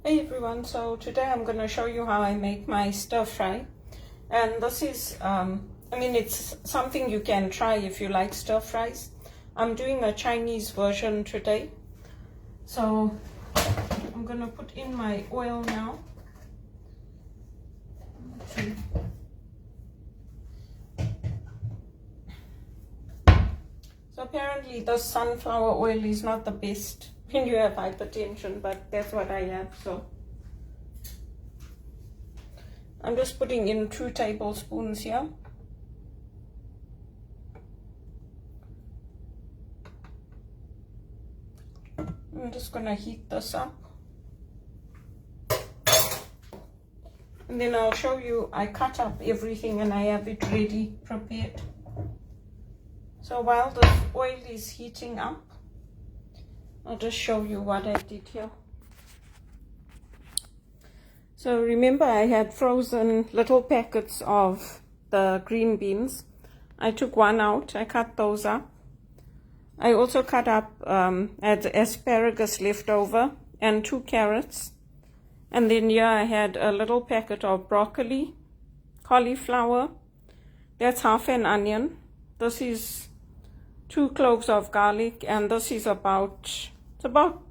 Hey everyone, so today I'm going to show you how I make my stir fry. And this is, it's something you can try if you like stir fries. I'm doing a Chinese version today. So I'm going to put in my oil now. So apparently the sunflower oil is not the best when you have hypertension, but that's what I have, so. I'm just putting in 2 tablespoons here. I'm just gonna heat this up. And then I'll show you, I cut up everything and I have it ready, prepared. So while the oil is heating up, I'll just show you what I did here. So remember I had frozen little packets of the green beans. I took one out, I cut those up. I also cut up had asparagus left over and 2 carrots. And then here I had a little packet of broccoli, cauliflower, that's half an onion. This is 2 cloves of garlic, and this is about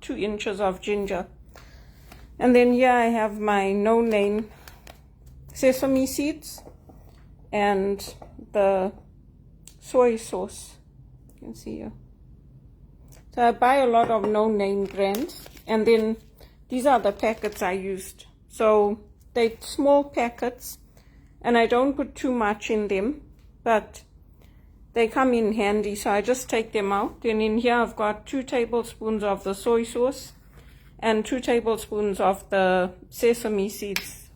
2 inches of ginger. And then here I have my no-name sesame seeds and the soy sauce. You can see here. So I buy a lot of no-name brands, and then these are the packets I used. So they're small packets, and I don't put too much in them, but they come in handy, so I just take them out. And in here I've got 2 tablespoons of the soy sauce and 2 tablespoons of the sesame seeds.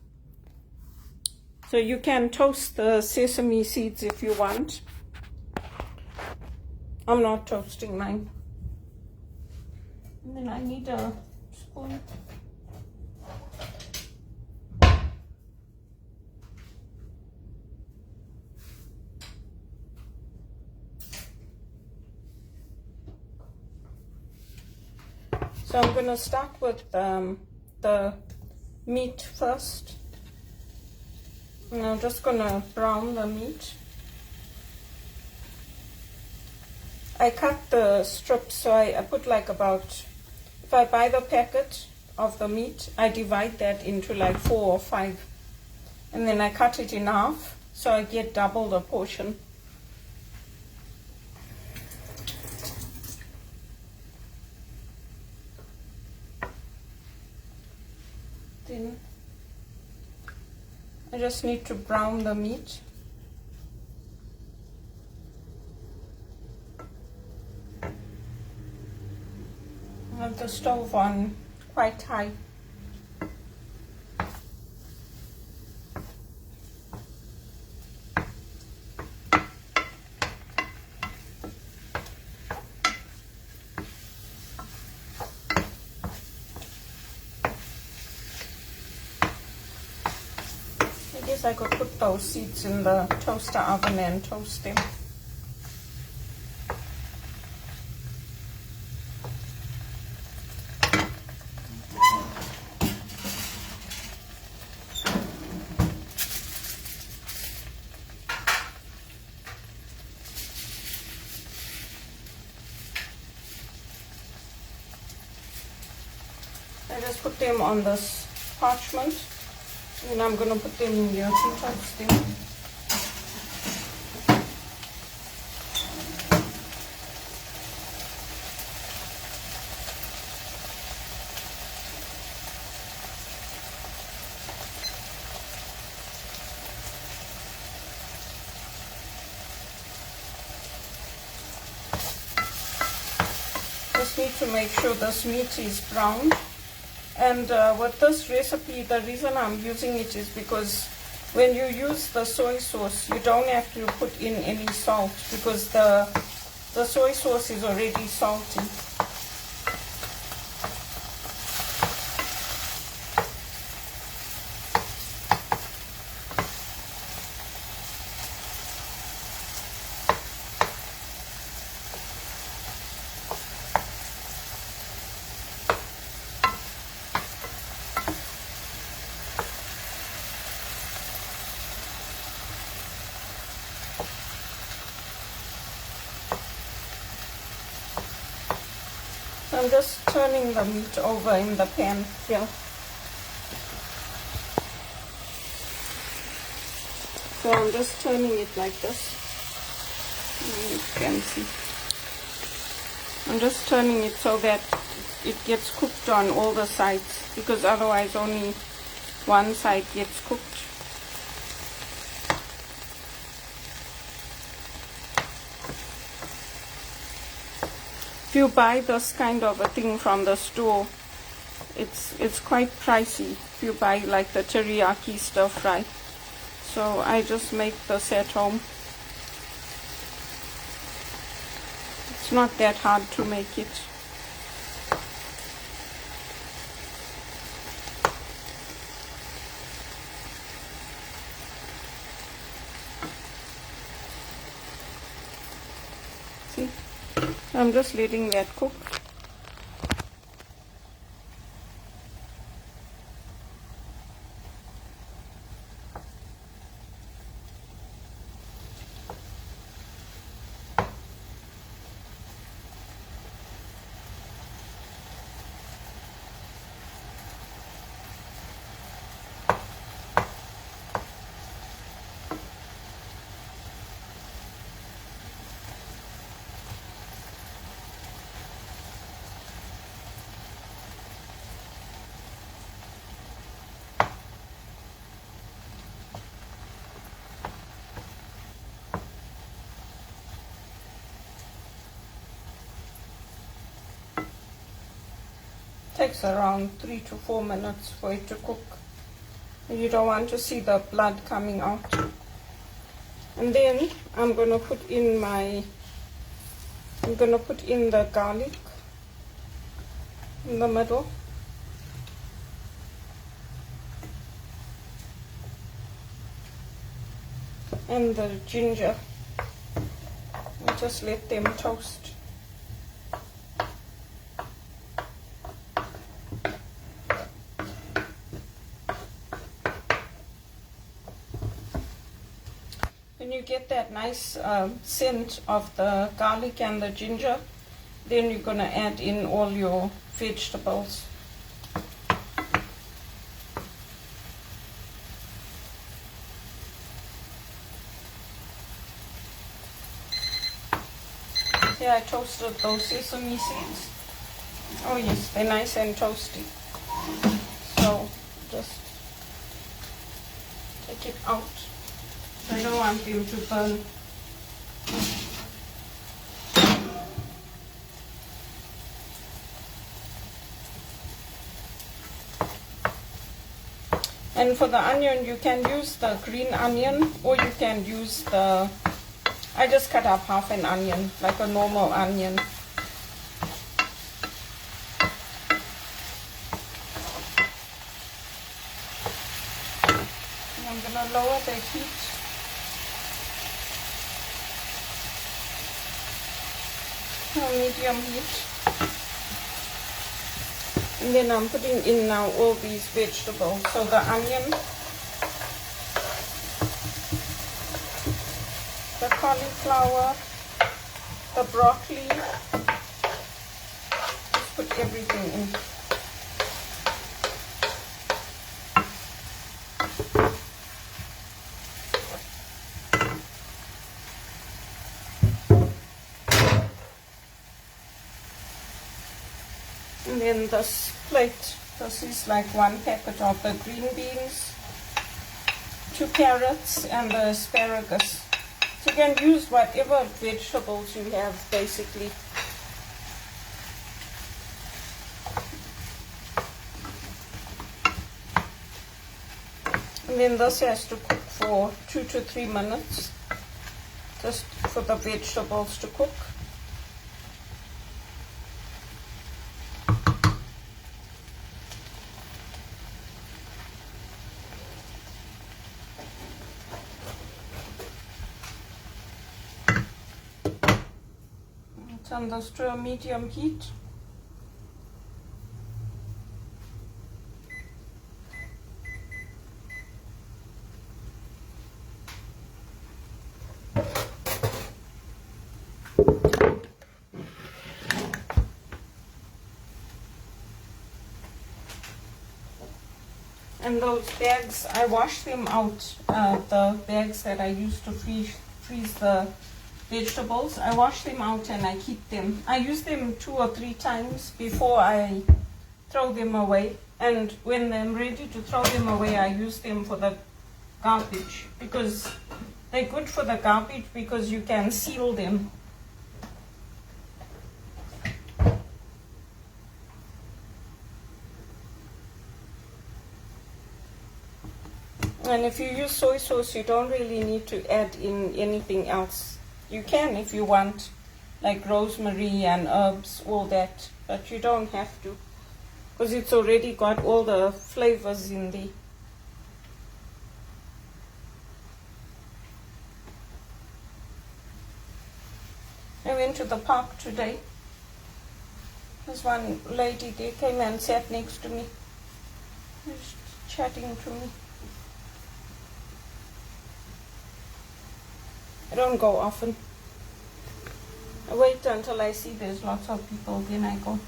So you can toast the sesame seeds if you want. I'm not toasting mine. And then I need a spoon. So I'm going to start with the meat first. And I'm just going to brown the meat. I cut the strips, so I put like about, if I buy the packet of the meat, I divide that into like 4 or 5. And then I cut it in half, so I get double the portion. Then I just need to brown the meat. I have the stove on quite high. I guess I could put those seeds in the toaster oven and toast them. I just put them on this parchment, and I'm going to put them in here to toast them. Just need to make sure this meat is brown. And with this recipe, the reason I'm using it is because when you use the soy sauce, you don't have to put in any salt because the soy sauce is already salty. I'm just turning the meat over in the pan here. So I'm just turning it like this. You can see. I'm just turning it so that it gets cooked on all the sides, because otherwise only one side gets cooked. If you buy this kind of a thing from the store, it's quite pricey if you buy like the teriyaki stir fry. So I just make this at home. It's not that hard to make it. See? I'm just letting that cook. Takes around 3 to 4 minutes for it to cook. You don't want to see the blood coming out. And then I'm gonna put in the garlic in the middle. And the ginger. And just let them toast. When you get that nice scent of the garlic and the ginger, then you're going to add in all your vegetables. Here I toasted those sesame seeds. Oh yes, they're nice and toasty. So just take it out. I don't want them to burn. And for the onion, you can use the green onion, or you can use I just cut up half an onion, like a normal onion. And I'm going to lower the heat. Medium heat, and then I'm putting in now all these vegetables. So the onion, the cauliflower, the broccoli, just put everything in. And then this plate, this is like 1 packet of the green beans, 2 carrots, and the asparagus. So you can use whatever vegetables you have, basically. And then this has to cook for 2 to 3 minutes, just for the vegetables to cook. Turn this to a medium heat. And those bags, I wash them out, the bags that I use to freeze the vegetables. I wash them out and I keep them. I use them 2 or 3 times before I throw them away. And when I'm ready to throw them away, I use them for the garbage, because they're good for the garbage because you can seal them. And if you use soy sauce, you don't really need to add in anything else. You can if you want, like rosemary and herbs, all that, but you don't have to, because it's already got all the flavors in there. I went to the park today. There's one lady there came and sat next to me, just chatting to me. I don't go often. I wait until I see there's lots of people, then I go.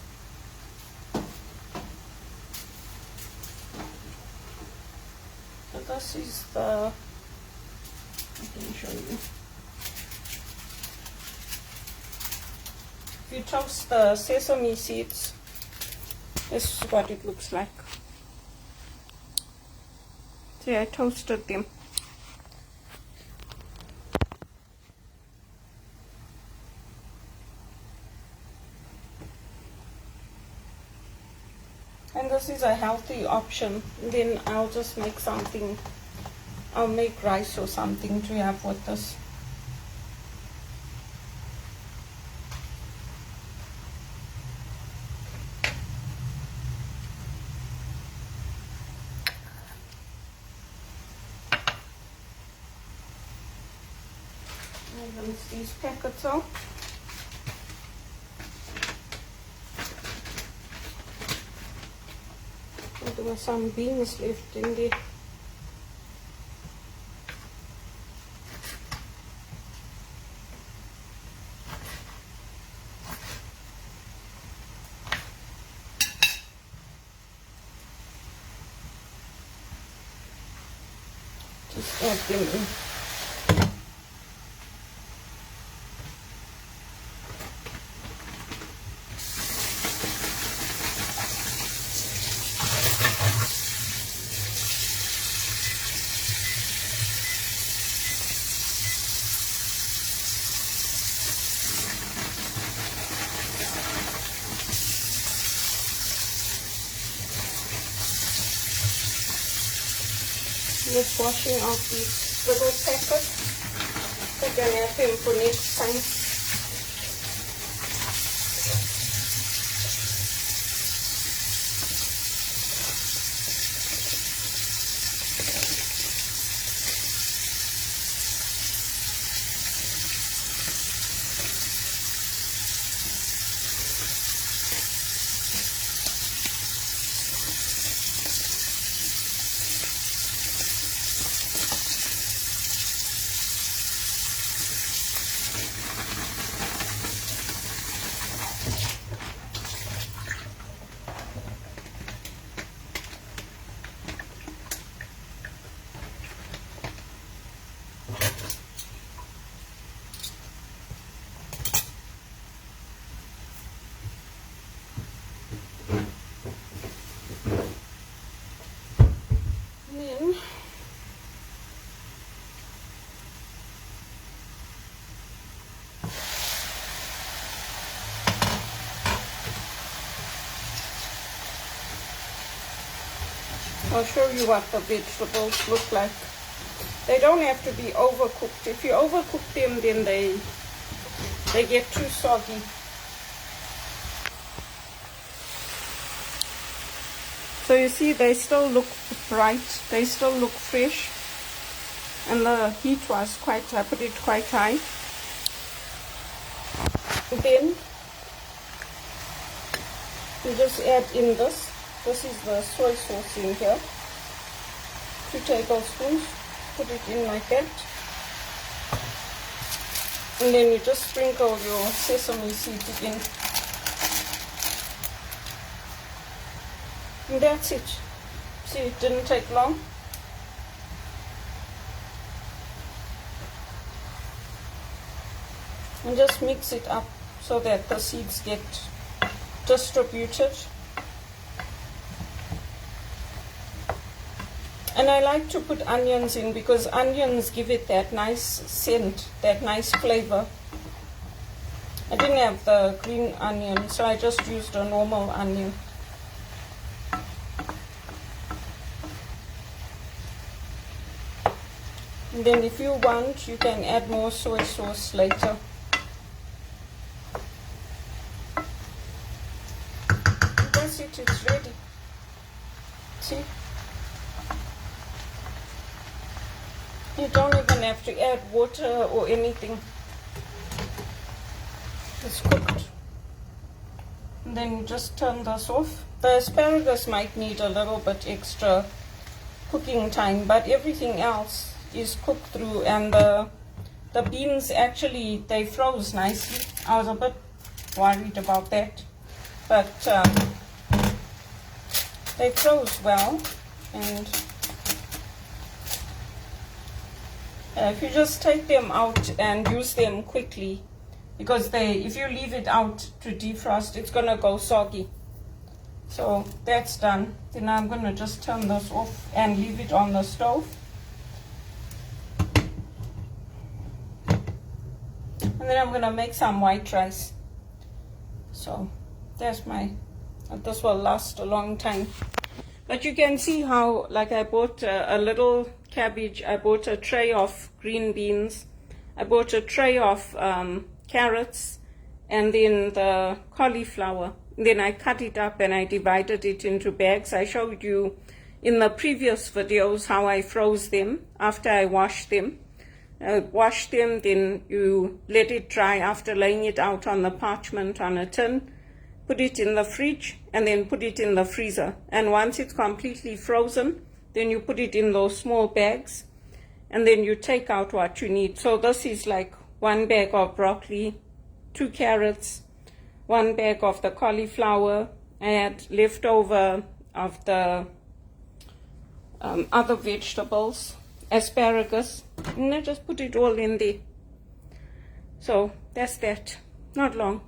So this is the, I can show you. If you toast the sesame seeds, this is what it looks like. See, I toasted them. And this is a healthy option. Then I'll just make something, I'll make rice or something to have with this. And rinse these packets out. There were some beans left in there. Just add them in. Just washing out these little packets. I can have them for next time. I'll show you what the vegetables look like. They don't have to be overcooked. If you overcook them, then they get too soggy. So you see, they still look bright. They still look fresh. And the heat was quite, I put it quite high. Then you just add in this. This is the soy sauce in here. 2 tablespoons. Put it in like that. And then you just sprinkle your sesame seeds in. And that's it. See, it didn't take long. And just mix it up so that the seeds get distributed. And I like to put onions in because onions give it that nice scent, that nice flavor. I didn't have the green onion, so I just used a normal onion. And then if you want, you can add more soy sauce later. That's it, it's ready. See? You don't even have to add water or anything. It's cooked. And then you just turn this off. The asparagus might need a little bit extra cooking time, but everything else is cooked through, and the beans actually, they froze nicely. I was a bit worried about that, but they froze well. And if you just take them out and use them quickly, because if you leave it out to defrost, it's gonna go soggy. So that's done. Then I'm gonna just turn this off and leave it on the stove. And then I'm gonna make some white rice. So there's this will last a long time. But you can see how, like, I bought a little cabbage, I bought a tray of green beans, I bought a tray of carrots, and then the cauliflower. Then I cut it up and I divided it into bags. I showed you in the previous videos how I froze them after I washed them. Wash them, then you let it dry after laying it out on the parchment on a tin. Put it in the fridge and then put it in the freezer. And once it's completely frozen, then you put it in those small bags and then you take out what you need. So this is like 1 bag of broccoli, 2 carrots, 1 bag of the cauliflower. I had leftover of the other vegetables, asparagus, and I just put it all in there. So that's that. Not long.